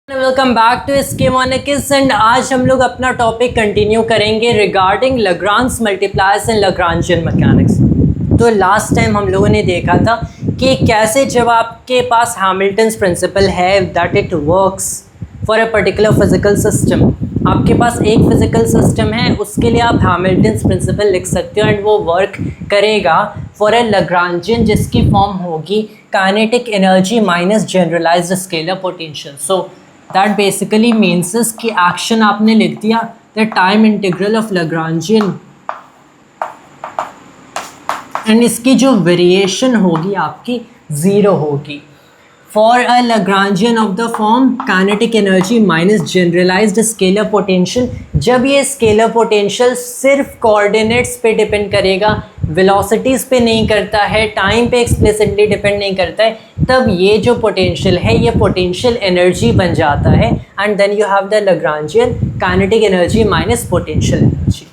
Welcome back to स्कीमोनिक्स and आज हम लोग अपना टॉपिक कंटिन्यू करेंगे regarding Lagrange multipliers and Lagrangian mechanics. तो लास्ट टाइम हम लोगों ने देखा था कि कैसे जब आपके पास हैमिल्टन्स प्रिंसिपल है that it works for a particular physical system. आपके पास एक फिजिकल सिस्टम है, उसके लिए आप हैमिल्टन्स प्रिंसिपल लिख सकते हो एंड वो वर्क करेगा फॉर अ लैग्रांजियन जिसकी फॉर्म होगी kinetic energy minus generalised scalar potential. So that basically means कि एक्शन आपने लिख दिया the time integral of Lagrangian and इसकी जो वेरिएशन होगी आपकी ज़ीरो होगी for a Lagrangian of the form kinetic energy minus generalised scalar potential. जब ये स्केलर पोटेंशियल सिर्फ कोऑर्डिनेट्स पे डिपेंड करेगा, वेलोसिटीज़ पे नहीं करता है, टाइम पे एक्सप्लिसिटली डिपेंड नहीं करता है, तब ये जो पोटेंशियल है ये पोटेंशियल एनर्जी बन जाता है and then you have the Lagrangian kinetic energy minus potential energy.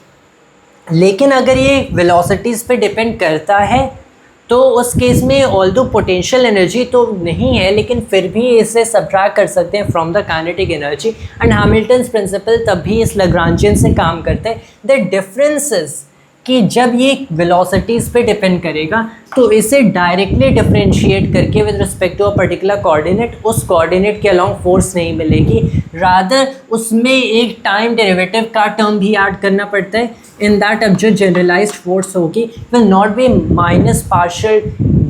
लेकिन अगर ये वेलोसिटीज़ पे डिपेंड करता है तो उस केस में ऑल्दो पोटेंशियल एनर्जी तो नहीं है लेकिन फिर भी इसे सब्ट्रैक्ट कर सकते हैं from the kinetic energy and Hamilton's principle तब भी इस लैग्रांजियन से काम करते हैं। द डिफरेंस इज कि जब ये वेलोसिटीज़ पे डिपेंड करेगा तो इसे डायरेक्टली डिफरेंशिएट करके with respect to a particular coordinate उस कोऑर्डिनेट के अलोंग फोर्स नहीं मिलेगी, रादर उसमें एक टाइम डेरिवेटिव का टर्म भी ऐड करना पड़ता है। इन दैट अब जो जनरलाइज्ड फोर्स होगी will not be minus partial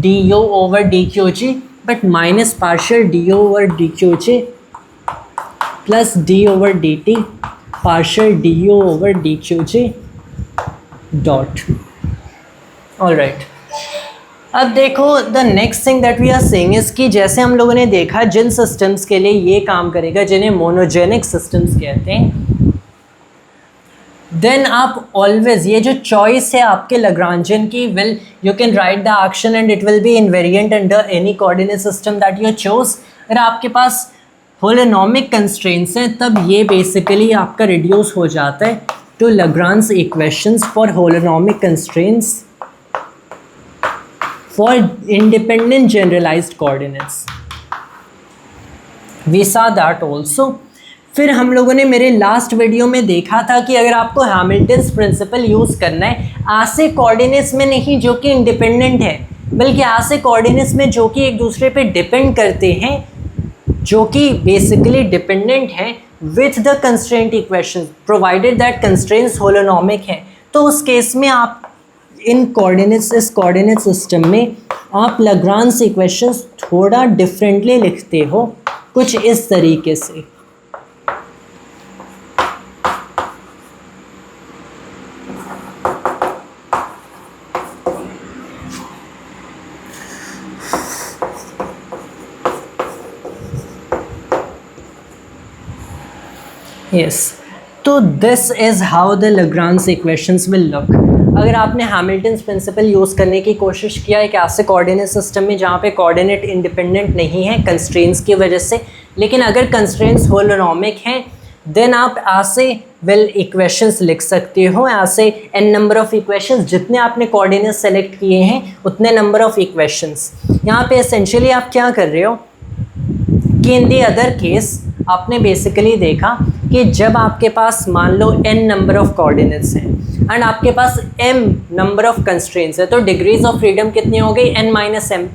d u over d q g but minus partial d u over d q g plus d over D t partial d u over d q ji dot. All right, अब देखो the next thing that we are saying is कि जैसे हम लोगों ने देखा जिन systems के लिए ये काम करेगा जिन्हें मोनोजेनिक सिस्टम्स कहते हैं, देन आप ऑलवेज ये जो चॉइस है आपके लैग्रांजियन की will you can write the action and it will be invariant under any coordinate system that you choose. अगर आपके पास होलोनोमिक कंस्ट्रेंट्स हैं तब ये बेसिकली आपका रिड्यूस हो जाता है to Lagrange equations for holonomic constraints for independent generalised coordinates. We saw that also। फिर हम लोगों ने मेरे लास्ट वीडियो में देखा था कि अगर आपको हैमिल्टन्स प्रिंसिपल यूज़ करना है ऐसे कोऑर्डिनेट्स में नहीं जो कि इंडिपेंडेंट है बल्कि ऐसे कोऑर्डिनेट्स में जो कि एक दूसरे पे डिपेंड करते हैं, जो कि बेसिकली डिपेंडेंट हैं with the constraint equation provided that constraints holonomic हैं, तो उस केस में आप इन कोऑर्डिनेट्स इस कोऑर्डिनेट सिस्टम में आप लैग्रांज इक्वेशंस थोड़ा डिफरेंटली लिखते हो, कुछ इस तरीके से। यस, तो this is how the Lagrange equations will look. अगर आपने हैमिल्टन्स प्रिंसिपल यूज़ करने की कोशिश किया एक ऐसे कोऑर्डिनेट सिस्टम में जहाँ पे कोऑर्डिनेट इंडिपेंडेंट नहीं है कंस्ट्रेंट्स की वजह से, लेकिन अगर कंस्ट्रेंट्स होलोनोमिक हैं देन आप ऐसे विल इक्वेशंस लिख सकते हो, ऐसे n नंबर ऑफ़ इक्वेशंस जितने आपने कोऑर्डिनेट सेलेक्ट किए हैं उतने नंबर ऑफ़ इक्वेशंस। यहाँ पे एसेंशियली आप क्या कर रहे हो कि इन दी अदर केस आपने बेसिकली देखा कि जब आपके पास मान लो n नंबर ऑफ़ कोऑर्डिनेट्स हैं एंड आपके पास m नंबर ऑफ़ कंस्ट्रेंट्स है तो डिग्रीज ऑफ फ्रीडम कितनी हो गई n माइनस m।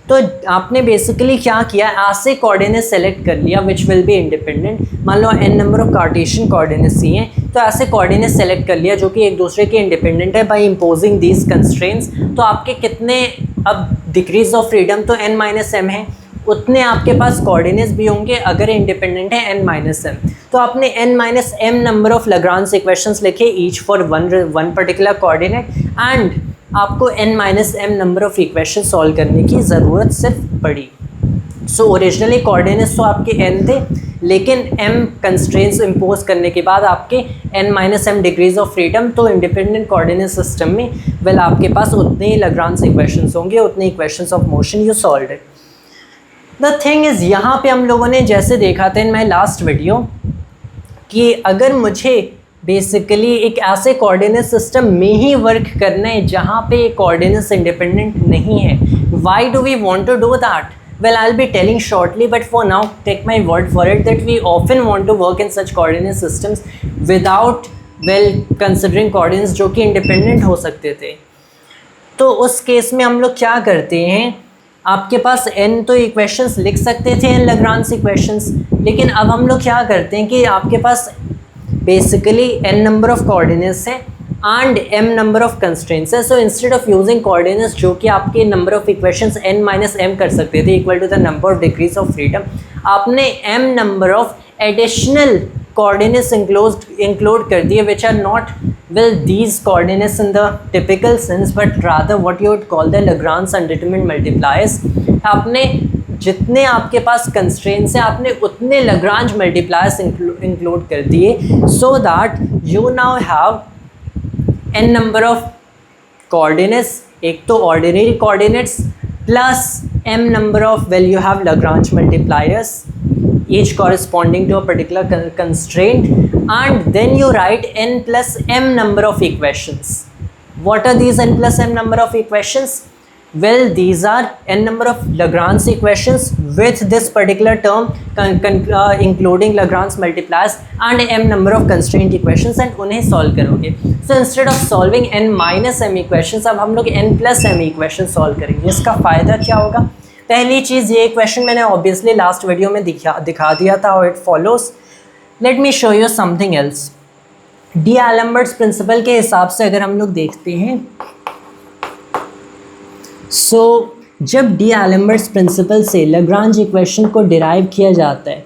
तो आपने बेसिकली क्या किया, ऐसे कोऑर्डिनेट सेलेक्ट कर लिया विच विल बी इंडिपेंडेंट। मान लो n number of Cartesian coordinates ही हैं तो ऐसे कोऑर्डिनेट सेलेक्ट कर लिया जो कि एक दूसरे के इंडिपेंडेंट है बाय इम्पोजिंग दीज कंस्ट्रेंट्स। तो आपके कितने अब डिग्रीज ऑफ फ्रीडम तो n माइनस m है, उतने आपके पास कोऑर्डिनेट्स भी होंगे अगर इंडिपेंडेंट है n माइनस m। तो आपने n minus m number of Lagrange equations लिखे each for one particular coordinate and आपको n minus m number of equation solve करने की ज़रूरत सिर्फ पड़ी। सो ओरिजिनली कोऑर्डिनेट्स तो आपके n थे लेकिन m कंस्ट्रेंट्स इम्पोज करने के बाद आपके n minus m degrees of freedom, तो इंडिपेंडेंट कोऑर्डिनेट सिस्टम में वेल आपके पास उतने ही लैग्रांज इक्वेशंस होंगे, उतने equations of motion you solve it. The thing is यहाँ पे हम लोगों ने जैसे देखा था इन माई लास्ट वीडियो कि अगर मुझे बेसिकली एक ऐसे कोऑर्डिनेट सिस्टम में ही वर्क करना है जहाँ पे कोऑर्डिनेट्स इंडिपेंडेंट नहीं है, why do we want to do that? Well, I'll be telling shortly, but for now, take my word for it that we often want to work in such coordinate systems without considering coordinates जो कि independent हो सकते थे. तो उस case में हम लोग क्या करते हैं, आपके पास n तो इक्वेशंस लिख सकते थे, n Lagrange इक्वेशंस, लेकिन अब हम लोग क्या करते हैं कि आपके पास basically n number of coordinates है and m number of constraints है. So instead of using coordinates जो कि आपके number of equations n minus m कर सकते थे equal to the number of degrees of freedom, आपने m number of additional coordinates include कर दिए which are not these coordinates in the typical sense but rather what you would call the Lagrange undetermined multipliers. आपने जितने आपके पास constraints हैं आपने उतने Lagrange multipliers include कर दिए so that you now have n number of coordinates, एक तो ordinary coordinates plus m number of you have Lagrange multipliers each corresponding to a particular constraint, and then you write n plus m number of equations. What are these n plus m number of equations? Well, these are n number of Lagrange equations with this particular term including Lagrange multipliers and m number of constraint equations, and उन्हें solve करोगे. So instead of solving n minus m equations, अब हम लोग n plus m equations solve करेंगे. इसका फ़ायदा क्या होगा? पहली चीज़, ये इक्वेशन मैंने ऑब्वियसली लास्ट वीडियो में दिखा दिया था और it follows. Let me show you something else. D'Alembert's principle के हिसाब से अगर हम लोग देखते हैं, सो जब डी-एलेम्बर्ट्स प्रिंसिपल से लैग्रांज इक्वेशन को डिराइव किया जाता है,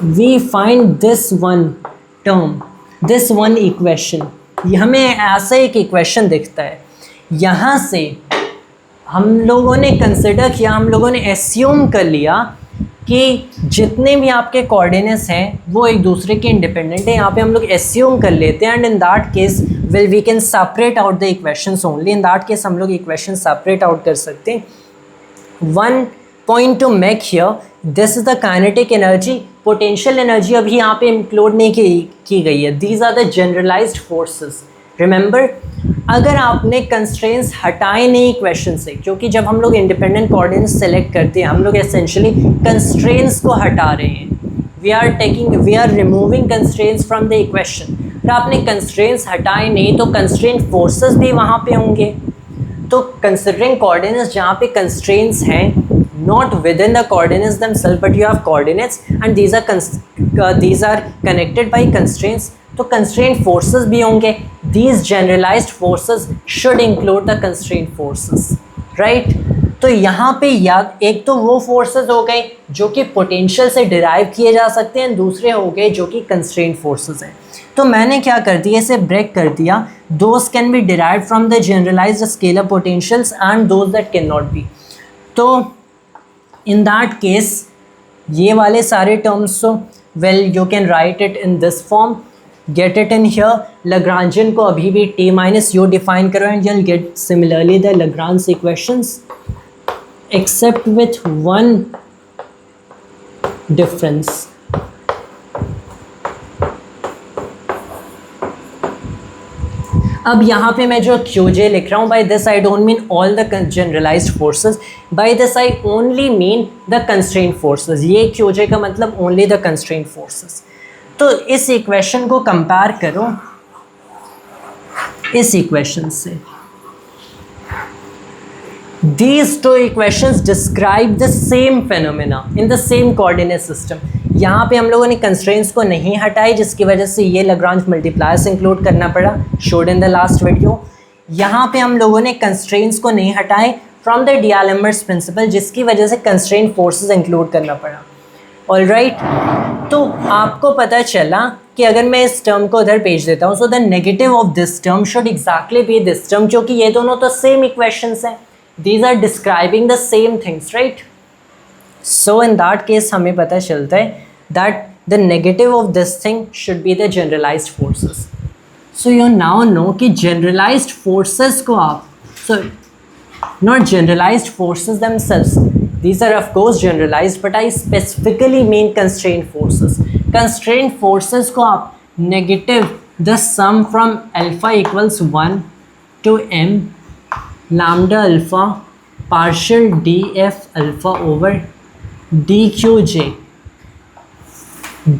we find this one term, this one equation. हमें ऐसा एक इक्वेशन दिखता है. यहाँ से हम लोगों ने कंसिडर किया, हम लोगों ने एस्यूम कर लिया कि जितने भी आपके कोऑर्डिनेट्स हैं वो एक दूसरे के इंडिपेंडेंट हैं. यहाँ पे हम लोग एस्यूम कर लेते हैं and in that case we can separate out the equations only. In that case हम लोग इक्वेशन सेपरेट आउट कर सकते हैं. One point to make here, this is the kinetic energy. Potential energy अभी यहाँ पे इंक्लूड नहीं की गई है. These are the generalised forces. Remember, अगर आपने कंस्ट्रेंट्स हटाए नहीं इक्वेशन से, क्योंकि जब हम लोग इंडिपेंडेंट कोऑर्डिनेट्स सेलेक्ट करते हैं हम लोग एसेंशियली कंस्ट्रेंट्स को हटा रहे हैं. We are removing constraints from the equation. तो आपने कंस्ट्रेंट्स हटाए नहीं तो कंस्ट्रेंट फोर्सेस भी वहाँ पे होंगे. तो कंसिडरिंग कोऑर्डिनेट्स जहाँ पे कंस्ट्रेंट्स हैं, not within the coordinates themselves but you have coordinates and these are connected by constraints, तो constraint forces भी होंगे. These generalized forces should include the constraint forces, right? तो यहाँ पे याद, एक तो वो forces हो गए जो कि potential से derive किए जा सकते हैं, दूसरे हो गए जो कि constraint forces हैं. तो मैंने क्या कर दिया, इसे ब्रेक कर दिया. Those can be derived from the generalized scalar potentials and those that cannot be. तो in that case ये वाले सारे terms, so well you can write it in this form, get it in here. Lagrangian को अभी भी t minus u define करो and you'll get similarly the Lagrange equations except with one difference. अब यहाँ पे मैं जो QJ लिख रहा हूँ, by this I don't mean all the generalized forces, by this I only mean the constraint forces. ये QJ का मतलब only the constraint forces. तो इस इक्वेशन को कंपेयर करो इस इक्वेशन से. These two equations describe the same phenomena in the same coordinate system. यहाँ पे हम लोगों ने constraints को नहीं हटाई जिसकी वजह से ये Lagrange multipliers include करना पड़ा, showed in the last video. यहाँ पे हम लोगों ने constraints को नहीं हटाए from the D-Alembert's principle जिसकी वजह से constraint forces include करना पड़ा. All right, तो आपको पता चला कि अगर मैं इस टर्म को उधर भेज देता हूँ, so the negative of this term should exactly be this term, क्योंकि ये दोनों तो same equations हैं. These are describing the same things, right? So in that case हमें पता चलता है that the negative of this thing should be the generalized forces. So you now know कि generalized forces को आप, so not generalized forces themselves, these are of course generalized, but I specifically mean constraint forces. Constraint forces को आप negative the sum from alpha equals 1 to m lambda alpha partial df alpha over dqj.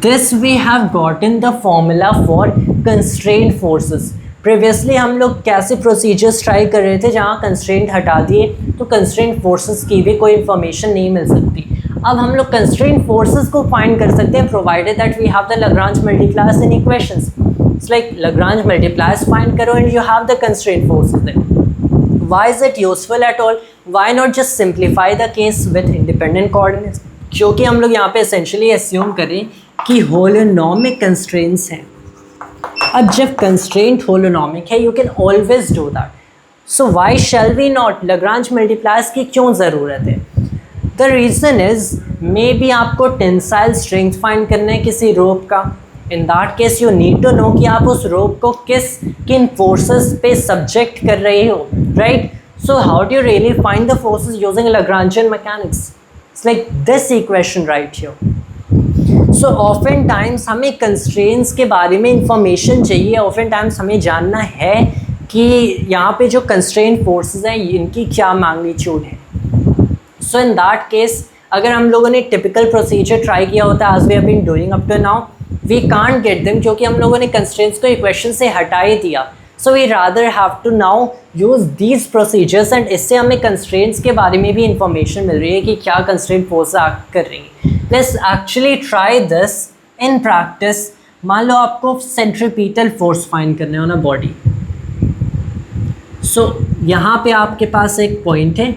This we have gotten the formula for constraint forces. Previously हम लोग कैसे procedures try कर रहे थे जहाँ constraint हटा दिए तो कंस्ट्रेंट फोर्सेस की भी कोई इन्फॉर्मेशन नहीं मिल सकती. अब हम लोग कंस्ट्रेंट फोर्सेस को फाइंड कर सकते हैं provided that we have the Lagrange multipliers in equations. It's like Lagrange multipliers find करो and you have the constraint forces then. Why is it useful at all? Why not just simplify the case with independent coordinates? क्योंकि हम लोग यहाँ पे essentially assume करें कि holonomic constraints हैं. अब जब constraint holonomic है, you can always do that. So why shall we not? Lagrange multipliers की क्यों ज़रूरत है? The reason is maybe आपको tensile strength find करना है किसी rope का. In that case you need to know कि आप उस rope को किन forces पे subject कर रहे हो, right? So how do you really find the forces using Lagrangian mechanics? It's like this equation right here. So often times हमें constraints के बारे में information चाहिए. Often times हमें जानना है कि यहाँ पे जो constraint forces हैं इनकी क्या magnitude है. So in that case अगर हम लोगों ने typical procedure try किया होता as we have been doing up to now, we can't get them क्योंकि हम लोगों ने constraints को equation से हटा ही दिया. So we rather have to now use these procedures and इससे हमें constraints के बारे में भी information मिल रही है कि क्या constraint forces act कर रही हैं. Let's actually try this in practice. मान लो आपको centripetal force find करना है on a body. So यहाँ पे आपके पास एक point है.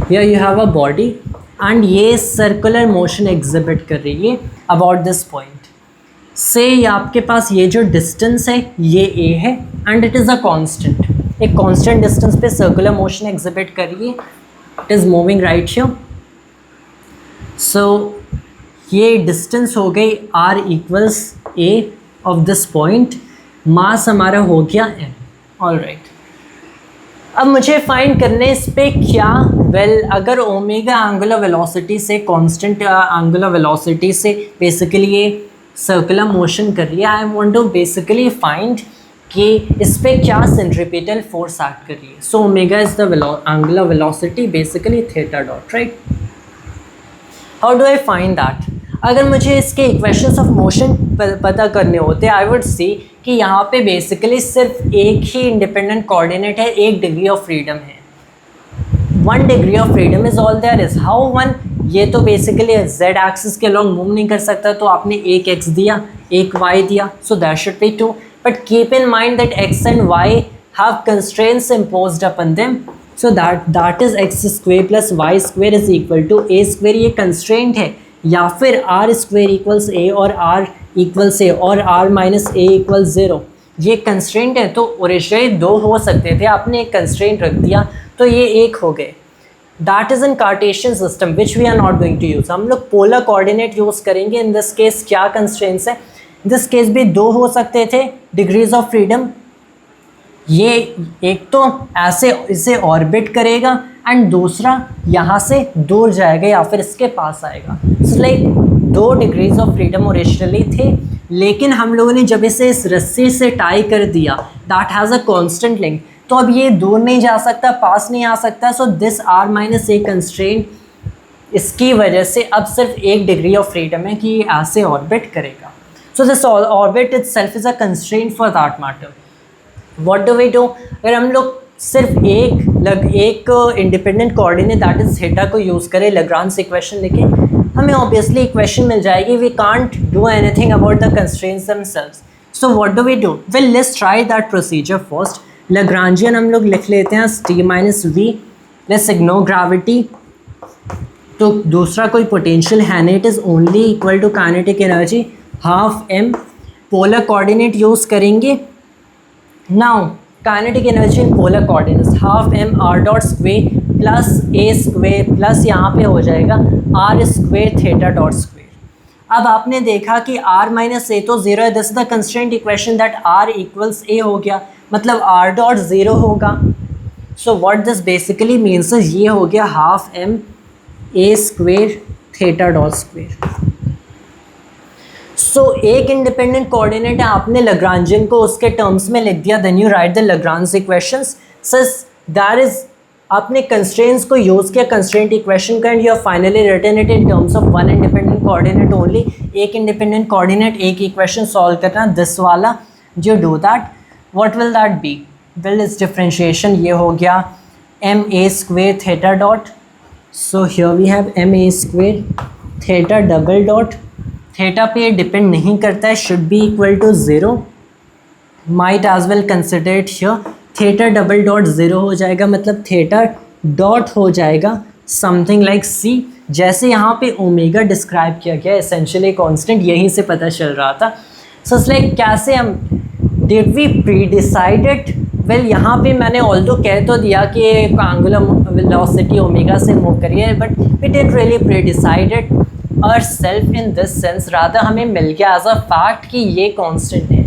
Here you have a body and ये circular motion exhibit कर रही है about this point. Say आपके पास ये जो distance है ये a है and it is a constant. एक constant distance पे circular motion exhibit कर रही है. It is moving right here. So ये distance हो गई r equals a of this point. मास हमारा हो गया m. All right. अब मुझे फाइंड करने इस पे क्या अगर ओमेगा एंगुलर वेलोसिटी से कांस्टेंट एंगुलर वेलोसिटी से बेसिकली ये सर्कुलर मोशन कर रही है. I want to basically find कि इस पे क्या सेंट्रीपिटल फोर्स एक्ट कर रही है. So omega is the angular velocity basically theta dot, right. How do I find that? अगर मुझे इसके इक्वेशंस ऑफ मोशन पता करने होते आई वुड सी कि यहाँ पे बेसिकली सिर्फ एक ही इंडिपेंडेंट कोऑर्डिनेट है, एक डिग्री ऑफ फ्रीडम है. 1 degree of freedom is all there is. How 1? ये तो बेसिकली जेड एक्सिस के अलॉन्ग मूव नहीं कर सकता तो आपने एक एक्स दिया एक वाई दिया, so that should be 2. But keep in mind that X and Y have constraints imposed upon them, so that is X square plus Y square is equal to A square. ये constraint है. या फिर are square equals a और are equals a और are minus A equals 0. ये constraint है. तो originally 2 हो सकते थे, आपने एक कंस्ट्रेंट रख दिया तो ये 1 हो गए. That is in Cartesian system which we are not going to use. हम लोग पोलर कोऑर्डिनेट यूज़ करेंगे. इन दिस केस क्या कंस्ट्रेंट्स है? दिस केस भी 2 हो सकते थे डिग्रीज ऑफ फ्रीडम. ये एक तो ऐसे इसे ऑर्बिट करेगा एंड दूसरा यहाँ से दूर जाएगा या फिर इसके पास आएगा. So like 2 degrees of freedom originally थे, लेकिन हम लोगों ने जब इसे इस रस्सी से टाई कर दिया that has a constant link, तो अब ये दूर नहीं जा सकता, पास नहीं आ सकता. So this R minus A constraint, इसकी वजह से अब सिर्फ 1 डिग्री ऑफ फ्रीडम है कि ये ऐसे ऑर्बिट करेगा. So this orbit itself is a constraint for that matter. What do we do? अगर हम लोग सिर्फ एक independent coordinate that is theta को यूज़ करें, Lagrange इक्वेशन लिखें, हमें ऑब्वियसली इक्वेशन मिल जाएगी. We can't do anything about the constraints themselves. So what do we do? Well let's try that procedure first. Lagrangian हम लोग लिख लेते हैं t minus V. Let's ignore gravity. तो दूसरा कोई पोटेंशियल है नहीं. It is only equal to kinetic energy half m. Polar coordinate use करेंगे. Now kinetic energy in polar coordinates half m r dot square plus a square plus यहाँ पे हो जाएगा r square theta dot square. अब आपने देखा कि r minus ए तो 0 है. This is the constraint equation that r equals a हो गया, मतलब r डॉट 0 होगा. So what this basically means ये हो गया हाफ m a square theta dot square. So एक इंडिपेंडेंट कोऑर्डिनेट है, आपने Lagrangian को उसके टर्म्स में लिख दिया. Then you write the Lagrange equations. Since that is आपने कंस्ट्रेंट्स को यूज़ किया कंस्ट्रेंट इक्वेशन का, and you have finally written it in terms of one independent coordinate only, एक इंडिपेंडेंट कोऑर्डिनेट, एक इक्वेशन सॉल्व करना, दिस वाला जो do that, what will that be? Will is differentiation, ये हो गया M A square theta dot, so here we have M A square theta double dot, theta पे depend नहीं करता है, should be equal to 0, might as well consider it here, theta double dot 0 हो जाएगा, मतलब थीटा डॉट हो जाएगा something like सी, जैसे यहाँ पे ओमेगा डिस्क्राइब किया गया एसेंशियली कॉन्स्टेंट, यहीं से पता चल रहा था। सो इट्स लाइक कैसे हम did we pre decided, well यहाँ पे मैंने ऑल्दो कह तो दिया कि एंगुलर वेलोसिटी ओमेगा से मूव करिए, but we didn't really pre decided ourself in this sense, rather हमें मिल गया एज अ फैक्ट कि ये कांस्टेंट है।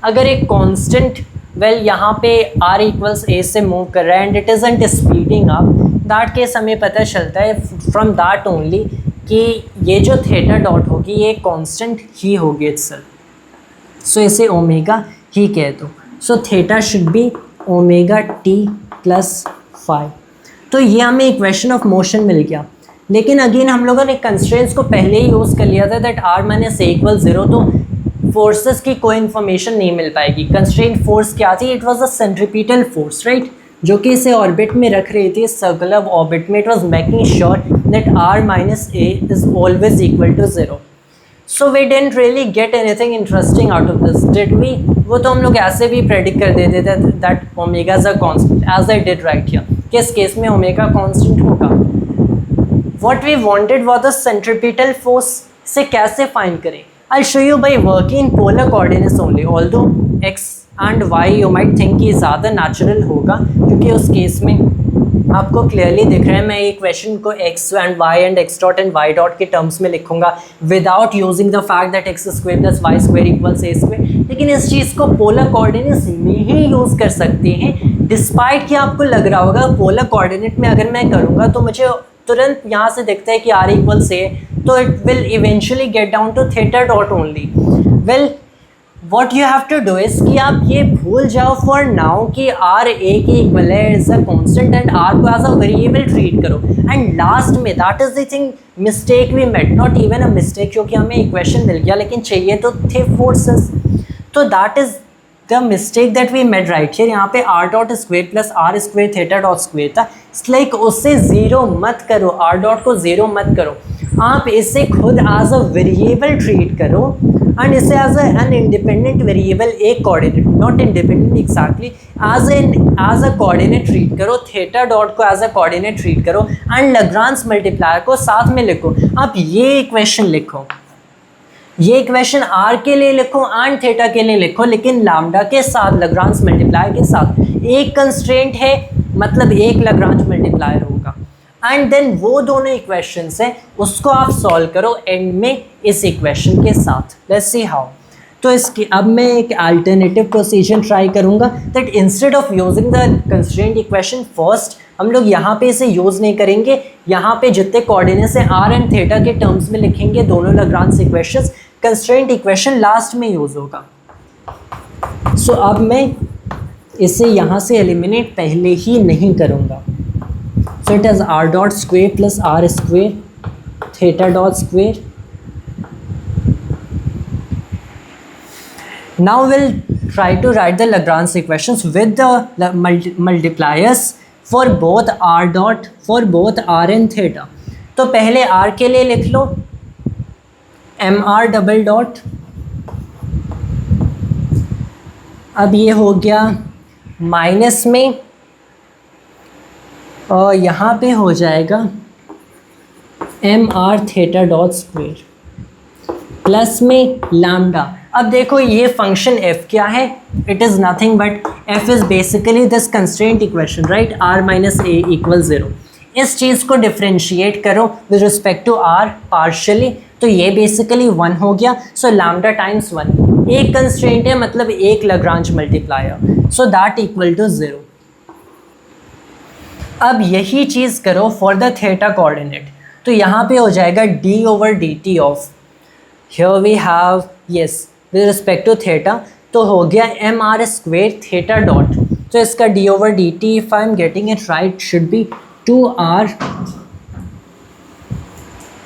अगर एक कांस्टेंट वेल यहाँ पे r इक्वल्स a से मूव कर रहा है and it isn't speeding up, that case हमें पता चलता है फ्रॉम दैट ओनली कि ये जो थीटा डॉट होगी ये कांस्टेंट ही होगी इटसेल्फ, सो इसे ओमेगा ही कह दो। So theta should be omega T plus 5, तो ये हमें इक्वेशन ऑफ मोशन मिल गया। लेकिन अगेन हम लोगों ने कंस्ट्रेंट्स को पहले ही यूज़ कर लिया था that r minus A equal 0, तो फोर्सेस की कोई इन्फॉर्मेशन नहीं मिल पाएगी। कंस्ट्रेंट फोर्स क्या थी? It was a centripetal force, right, जो कि इसे ऑर्बिट में रख रही थी, सर्कुलर ऑर्बिट में। It was making sure that r minus A is always equal to 0। So we didn't really get anything interesting out of this, did we? वो तो हम लोग ऐसे भी प्रेडिक्ट कर देते थे that omega is a constant, as I did right here, किस केस में ओमेगा कांस्टेंट होगा। What we wanted was the centripetal force, से कैसे फाइंड करें? I'll show you by working in polar coordinates only, although x and y you might think कि ज़्यादा natural होगा, क्योंकि उस केस में आपको क्लियरली दिख रहा है मैं ये क्वेश्चन को x and y and x dot and y dot के टर्म्स में लिखूंगा without using the fact that x square plus y square equals a square, लेकिन इस चीज़ को पोलर कोऑर्डिनेट्स में ही यूज़ कर सकते हैं। डिस्पाइट कि आपको लग रहा होगा पोलर कोऑर्डिनेट में अगर मैं करूँगा तो मुझे तुरंत यहाँ से दिखता है कि r इक्वल्स a, तो it will eventually get down to theta dot only. Well, what you have to do is कि आप ये भूल जाओ for now कि r a के equal है, is a constant and r को as a variable treat करो, and last में that is the thing mistake we made, not even a mistake, क्योंकि हमें equation मिल गया लेकिन चाहिए तो थे forces, तो that is the mistake that we made right here। यहाँ पे r dot square plus r square theta dot square था, it's like उससे ज़ीरो मत करो, r dot को ज़ीरो मत करो, आप इसे खुद एज अ वेरिएबल ट्रीट करो एंड इसे एज एन इंडिपेंडेंट वेरिएबल, एक coordinate, not independent exactly, as a coordinate treat करो, थीटा डॉट को एज अ कोऑर्डिनेट ट्रीट करो एंड लैग्रांज मल्टीप्लायर को साथ में लिखो। आप ये इक्वेशन लिखो, ये इक्वेशन r के लिए लिखो एंड थीटा के लिए लिखो, लेकिन लैम्डा के साथ, लैग्रांज मल्टीप्लायर के साथ। एक कंस्ट्रेंट है मतलब एक लैग्रांज मल्टीप्लायर होगा, एंड देन वो दोनों इक्वेशंस हैं उसको आप सॉल्व करो एंड में इस इक्वेशन के साथ। Let's see how. तो इसकी अब मैं एक अल्टरनेटिव प्रोसीजर ट्राई करूँगा that instead of using the constraint equation first, हम लोग यहाँ पे इसे यूज़ नहीं करेंगे, यहाँ पे जितने कोऑर्डिनेट्स हैं r एंड थीटा के टर्म्स में लिखेंगे दोनों Lagrange equations, constraint equation last में यूज़ होगा। सो अब मैं इसे यहाँ से एलिमिनेट पहले ही नहीं करूँगा। So it is r dot square plus r square theta dot square. Now we'll try to write the Lagrange equations with the multipliers for both r dot, for both r and theta. तो पहले r के लिए लिख लो mr double dot, अब ये हो गया minus में और यहाँ पे हो जाएगा M R theta dot square plus में लैम्डा। अब देखो ये फंक्शन f क्या है? It is nothing but f is basically this constraint equation, right, r minus A equal 0। इस चीज़ को डिफ्रेंशिएट करो with respect to r partially, तो ये बेसिकली 1 हो गया। सो लैम्डा टाइम्स 1, एक कंस्ट्रेंट है मतलब एक Lagrange multiplier, so that equal to 0। अब यही चीज़ करो फॉर द थीटा कोऑर्डिनेट, तो यहाँ पे हो जाएगा d over D T of, here we have yes with respect to theta, तो हो गया M R square theta dot, तो इसका d/dt if I am getting it right should be 2r,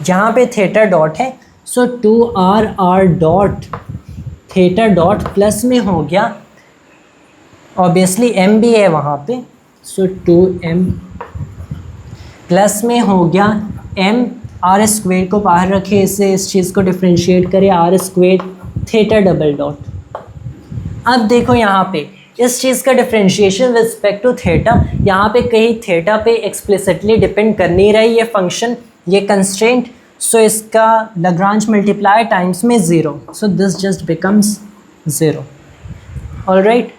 यहाँ पे थीटा डॉट है, so 2r r dot theta dot plus में हो गया, ऑब्वियसली m भी है वहाँ पे, सो 2m प्लस में हो गया m, आर स्क्वेयर को बाहर रखे, इसे इस चीज़ को डिफ्रेंशिएट करें, R square theta double dot. अब देखो यहाँ पे इस चीज़ का differentiation with respect to theta, यहाँ पे कहीं थीटा पे एक्सप्लिसिटली डिपेंड कर नहीं रही ये फंक्शन, ये कंस्ट्रेंट, सो इसका लग्रांज मल्टीप्लाई टाइम्स में 0, so this just becomes 0। Alright,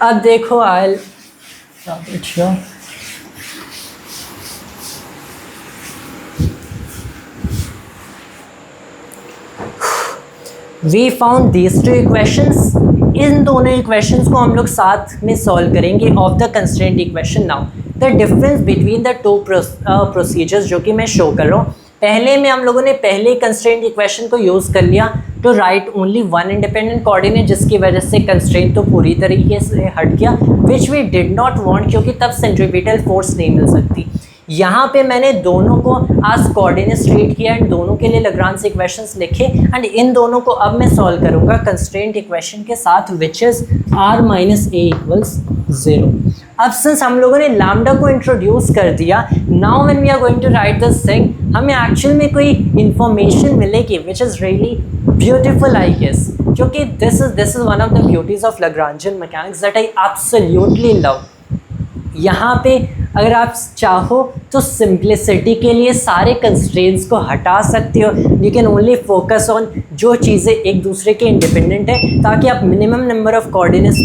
अब देखो I we found these two equations, इन दोनों इक्वेशंस को हम लोग साथ में सॉल्व करेंगे of the constraint equation. Now the difference between the two procedures जो कि मैं शो कर रहा हूँ, पहले में हम लोगों ने पहले कंस्ट्रेंट इक्वेशन को यूज़ कर लिया to write only one independent coordinate, जिसकी वजह से कंस्ट्रेंट तो पूरी तरीके से हट गया, which we did not want, क्योंकि तब सेंट्रीपिटल फोर्स नहीं मिल सकती। यहाँ पे मैंने दोनों को आज कोऑर्डिनेट्स ट्रीट किया एंड दोनों के लिए लग्रांज इक्वेशंस लिखे एंड इन दोनों को अब मैं सॉल्व करूँगा कंस्ट्रेंट इक्वेशन के साथ, which is r minus a equals 0। अब सिंस हम लोगों ने लैम्डा को इंट्रोड्यूस कर दिया, now when we are going to write this thing, हमें एक्चुअल में कोई इंफॉर्मेशन मिलेगी which is really beautiful I guess, क्योंकि this is one of the beauties of Lagrangian mechanics that I absolutely love. यहाँ पे अगर आप चाहो तो सिंप्लिसिटी के लिए सारे कंस्ट्रेंट्स को हटा सकते हो, you can only focus on जो चीज़ें एक दूसरे के इंडिपेंडेंट है, ताकि आप minimum number of coordinates,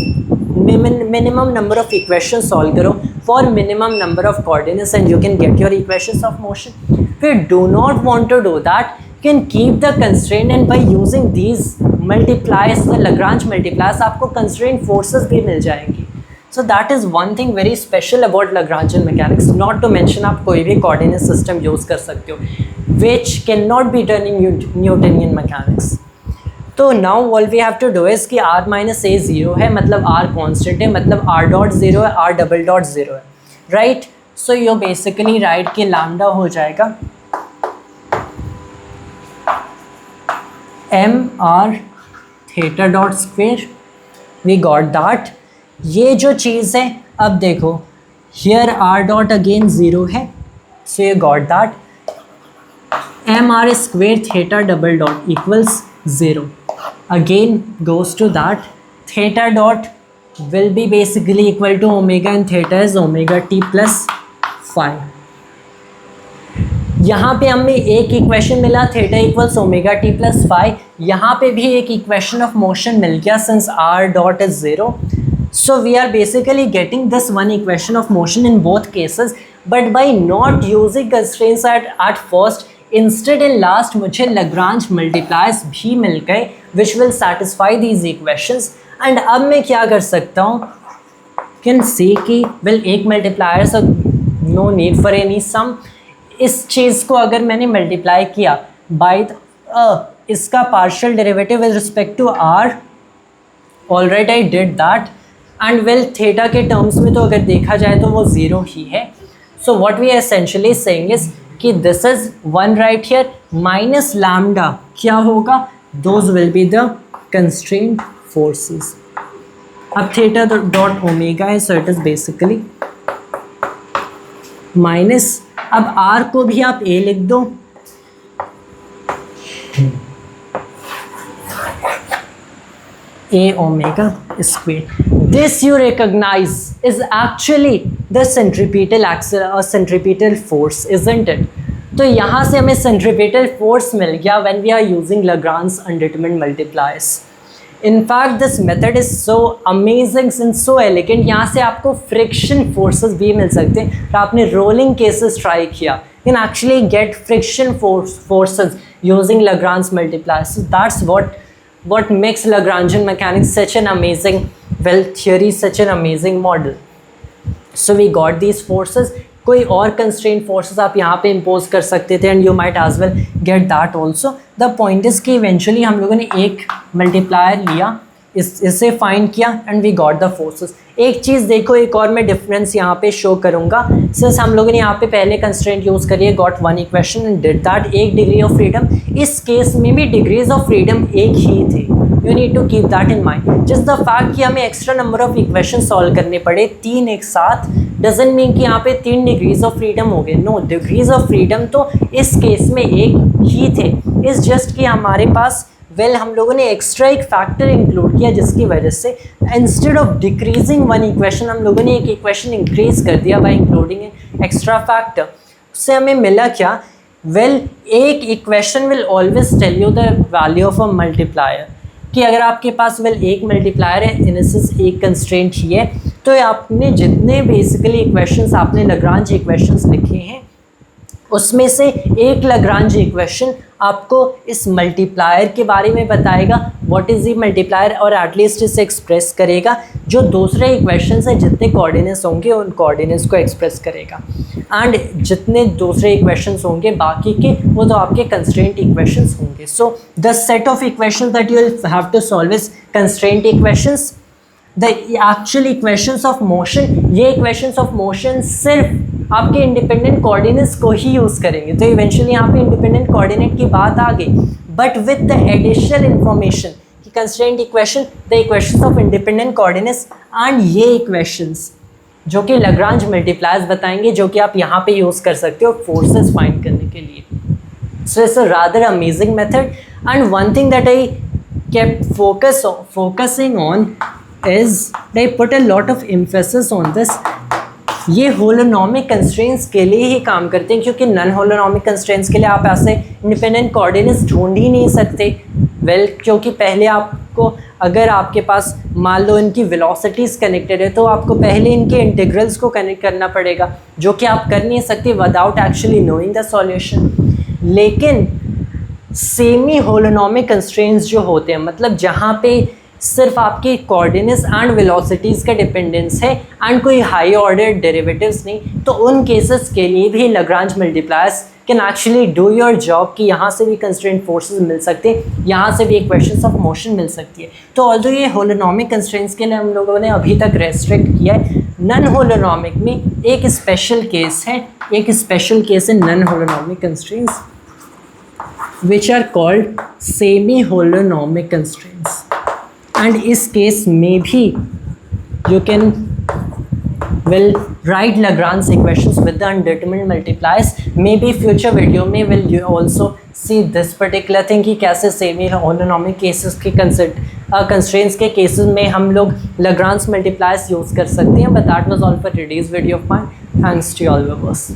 minimum number of equation solve करो for minimum number of coordinates and you can get your equations of motion. फिर do not want to do that, can keep the constraint and by using these multipliers, the Lagrange multipliers, आपको constraint forces भी मिल जाएंगी। So that is one thing very special about Lagrangian mechanics, not to mention आप कोई भी coordinate system use कर सकते हो which cannot be done in Newtonian mechanics। तो now all we have to do is कि r minus a 0 है, मतलब r constant है, मतलब r dot 0 है, r double dot 0 है, right? So you basically write कि lambda हो जाएगा m r theta dot square, we got that। ये जो चीज़ है, अब देखो हियर r डॉट अगेन 0 है, so you got that M R square theta double dot equals 0, again goes to that theta dot will be basically equal to omega and theta is omega T plus 5। यहाँ पे हमें एक इक्वेशन मिला theta equals omega T plus 5, यहाँ पे भी एक इक्वेशन ऑफ मोशन मिल गया since r dot is 0। So we are basically getting this one equation of motion in both cases, but by not using constraints at first, instead in last मुझे Lagrange multipliers भी मिल गए which will satisfy these equations। and अब मैं क्या कर सकता हूँ, can say कि well एक multiplier so no need for any sum, इस चीज़ को अगर मैंने multiply किया by इसका partial derivative with respect to r, alright I did that, and well theta के टर्म्स में तो अगर देखा जाए तो वो 0 ही है। So what we are essentially saying is कि this is 1 right here minus lambda क्या होगा, those will be the constraint forces. अब थीटा डॉट ओमेगा है, so it is basically minus, अब आर को भी आप ए लिख दो, a omega square। This you recognize is actually the centripetal axis or centripetal force, isn't it? तो यहाँ से हमें centripetal force मिल गया when we are using Lagrange undetermined multipliers। In fact, this method is so amazing and so elegant। यहाँ से आपको friction forces भी मिल सकते हैं। तो आपने rolling cases try किया, you can actually get friction forces using Lagrange multipliers। So that's what makes Lagrangian mechanics such an amazing, well, theory, such an amazing model। So we got these forces। कोई और constraint forces आप यहाँ पे impose कर सकते थे and you might as well get that also। The point is कि eventually हम लोगों ने एक multiplier लिया इसे फाइंड किया and we got the forces. एक चीज़ देखो, एक और मैं डिफरेंस यहाँ पे शो करूँगा। सिंस हम लोगों ने यहाँ पे पहले कंस्ट्रेंट यूज़ करी है, got one equation and did that, एक डिग्री ऑफ फ्रीडम। इस केस में भी डिग्रीज ऑफ फ्रीडम एक ही थे, you need to keep that in mind. Just the fact कि हमें extra number of equation solve करने पड़े 3 एक साथ, डजंट मीन कि यहाँ पे 3 डिग्रीज ऑफ फ्रीडम हो गए। नो, डिग्रीज ऑफ फ्रीडम तो इस केस में एक ही थे। इस जस्ट कि हमारे पास हम लोगों ने एक्स्ट्रा एक फैक्टर इंक्लूड किया, जिसकी वजह से instead of decreasing one equation हम लोगों ने एक इक्वेशन इंक्रीज कर दिया बाय इंक्लूडिंग एक्स्ट्रा फैक्टर। उससे हमें मिला क्या? एक equation will always tell you the value of a multiplier, कि अगर आपके पास एक मल्टीप्लायर है, इनसेंस एक कंस्ट्रेंट ही है, तो आपने जितने बेसिकली इक्वेशंस आपने लाग्रांज इक्वेशंस लिखे हैं उसमें से एक लाग्रांज इक्वेशन आपको इस मल्टीप्लायर के बारे में बताएगा, व्हाट इज़ द मल्टीप्लायर, और एटलीस्ट इसे एक्सप्रेस करेगा। जो दूसरे इक्वेशंस हैं जितने कोऑर्डिनेट्स होंगे उन कोऑर्डिनेट्स को एक्सप्रेस करेगा, एंड जितने दूसरे इक्वेशंस होंगे बाकी के वो तो आपके कंस्ट्रेंट इक्वेशंस होंगे। So the set of equations that you will have to solve is constraint equations, the actual equations of motion. ये इक्वेशंस ऑफ मोशन सिर्फ आपके इंडिपेंडेंट कोऑर्डिनेट्स को ही यूज़ करेंगे, तो इवेंचुअली यहाँ पे इंडिपेंडेंट कोऑर्डिनेट की बात आ गई, but with the additional information कि constraint equation, the equations of independent coordinates and ये इक्वेशंस जो कि लाग्रांज मल्टीप्लायर्स बताएंगे, जो कि आप यहाँ पे यूज़ कर सकते हो फोर्सेस फाइंड करने के लिए। So it's a rather amazing method, and one thing that I kept focusing on is they put a lot of emphasis on this। ये होलोनॉमिक कंस्ट्रेंट्स के लिए ही काम करते हैं, क्योंकि नॉन होलोनॉमिक कंस्ट्रेंट्स के लिए आप ऐसे इंडिपेंडेंट कोऑर्डिनेट्स ढूंढ ही नहीं सकते। क्योंकि पहले आपको, अगर आपके पास मान लो इनकी वेलोसिटीज़ कनेक्टेड है, तो आपको पहले इनके इंटीग्रल्स को कनेक्ट करना पड़ेगा, जो कि आप कर नहीं सकते without actually knowing the solution. लेकिन सेमी होलोनॉमिक कंस्ट्रेंट्स जो होते हैं, मतलब जहाँ पे सिर्फ आपके कोऑर्डिनेट्स एंड वेलोसिटीज़ का डिपेंडेंस है एंड कोई हाई ऑर्डर डेरिवेटिव्स नहीं, तो उन केसेस के लिए भी Lagrange multipliers can actually do your job, कि यहाँ से भी कंस्ट्रेंट फोर्सेस मिल सकते हैं, यहाँ से भी इक्वेशंस ऑफ मोशन मिल सकती है। तो ऑल्दो ये होलोनॉमिक कंस्ट्रेंट्स के लिए हम लोगों ने अभी तक रेस्ट्रिक्ट किया है, नॉन होलोनॉमिक में एक स्पेशल केस है, non holonomic constraints which are called semi-holonomic constraints, and इस केस में भी you can write Lagrange equations with the undetermined multipliers। maybe future video में will you also see this particular thing कि कैसे semi-holonomic cases के constraints के cases में हम लोग Lagrange multipliers use कर सकते हैं। but that was all for today's video of mine। thanks to all viewers।